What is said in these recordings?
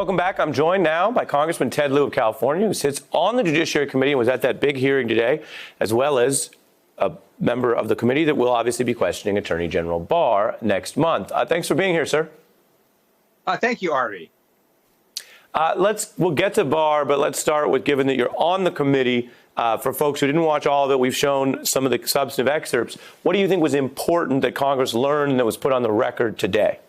Welcome back. I'm joined now by Congressman Ted Lieu of California, who sits on the Judiciary Committee and was at that big hearing today, as well as a member of the committee that will obviously be questioning Attorney General Barr next month. Thanks for being here, sir. Thank you, Ari. We'll get to Barr, but let's start with, given that you're on the committee, for folks who didn't watch all of it, we've shown some of the substantive excerpts. What do you think was important that Congress learned that was put on the record today?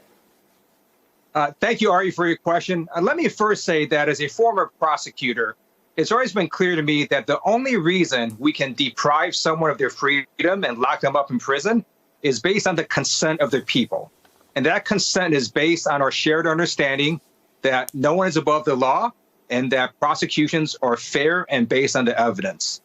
Thank you, Ari, for your question. Let me first say that as a former prosecutor, it's always been clear to me that the only reason we can deprive someone of their freedom and lock them up in prison is based on the consent of the people. And that consent is based on our shared understanding that no one is above the law and that prosecutions are fair and based on the evidence.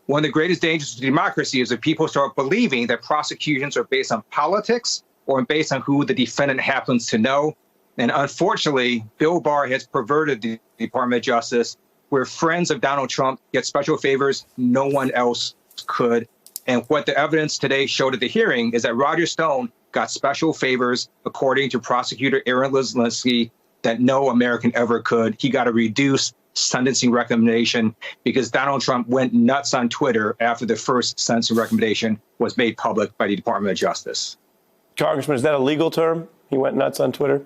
One of the greatest dangers to democracy is that people start believing that prosecutions are based on politics or based on who the defendant happens to know. And unfortunately, Bill Barr has perverted the Department of Justice, where friends of Donald Trump get special favors no one else could. And what the evidence today showed at the hearing is that Roger Stone got special favors, according to prosecutor Aaron Leslinsky, that no American ever could. He got a reduced sentencing recommendation because Donald Trump went nuts on Twitter after the first sentencing recommendation was made public by the Department of Justice. Congressman, is that a legal term? He went nuts on Twitter?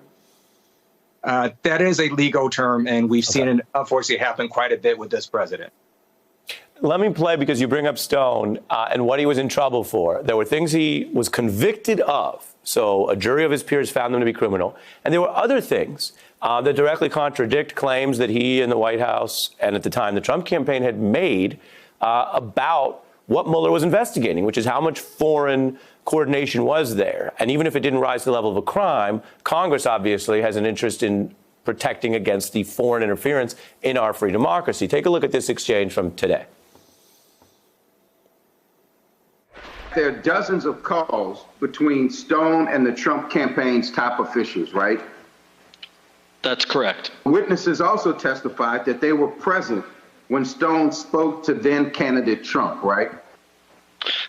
That is a legal term, and we've seen it, unfortunately, happen quite a bit with this president. Let me play, because you bring up Stone and what he was in trouble for. There were things he was convicted of, so a jury of his peers found them to be criminal. And there were other things that directly contradict claims that he and the White House and at the time the Trump campaign had made about what Mueller was investigating, which is how much foreign coordination was there. And even if it didn't rise to the level of a crime, Congress obviously has an interest in protecting against the foreign interference in our free democracy. Take a look at this exchange from today. There are dozens of calls between Stone and the Trump campaign's top officials, right? That's correct. Witnesses also testified that they were present when Stone spoke to then candidate Trump, right?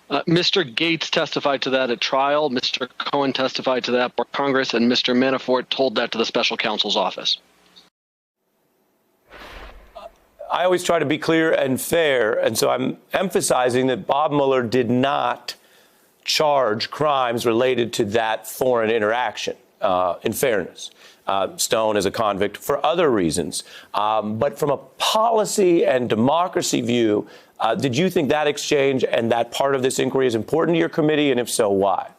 Mr. Gates testified to that at trial. Mr. Cohen testified to that for Congress, and Mr. Manafort told that to the special counsel's office. I always try to be clear and fair, and so I'm emphasizing that Bob Mueller did not charge crimes related to that foreign interaction, in fairness. Stone is a convict for other reasons. But from a policy and democracy view, did you think that exchange and that part of this inquiry is important to your committee? And if so, why?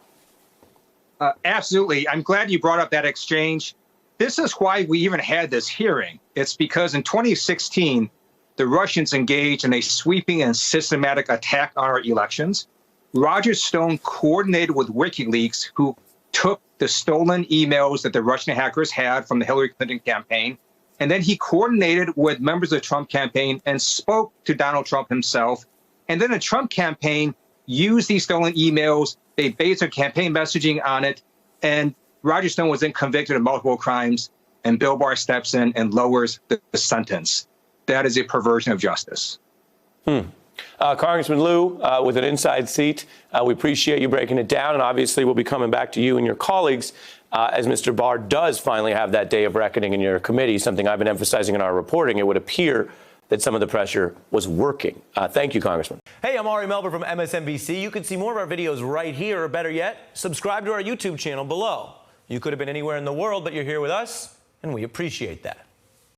Absolutely. I'm glad you brought up that exchange. This is why we even had this hearing. It's because in 2016, the Russians engaged in a sweeping and systematic attack on our elections. Roger Stone coordinated with WikiLeaks, who took the stolen emails that the Russian hackers had from the Hillary Clinton campaign. And then he coordinated with members of the Trump campaign and spoke to Donald Trump himself. And then the Trump campaign used these stolen emails. They based their campaign messaging on it. And Roger Stone was then convicted of multiple crimes. And Bill Barr steps in and lowers the sentence. That is a perversion of justice. Congressman Lieu, with an inside seat, we appreciate you breaking it down. And obviously, we'll be coming back to you and your colleagues as Mr. Barr does finally have that day of reckoning in your committee, something I've been emphasizing in our reporting. It would appear that some of the pressure was working. Thank you, Congressman. Hey, I'm Ari Melber from MSNBC. You can see more of our videos right here, or better yet, subscribe to our YouTube channel below. You could have been anywhere in the world, but you're here with us, and we appreciate that.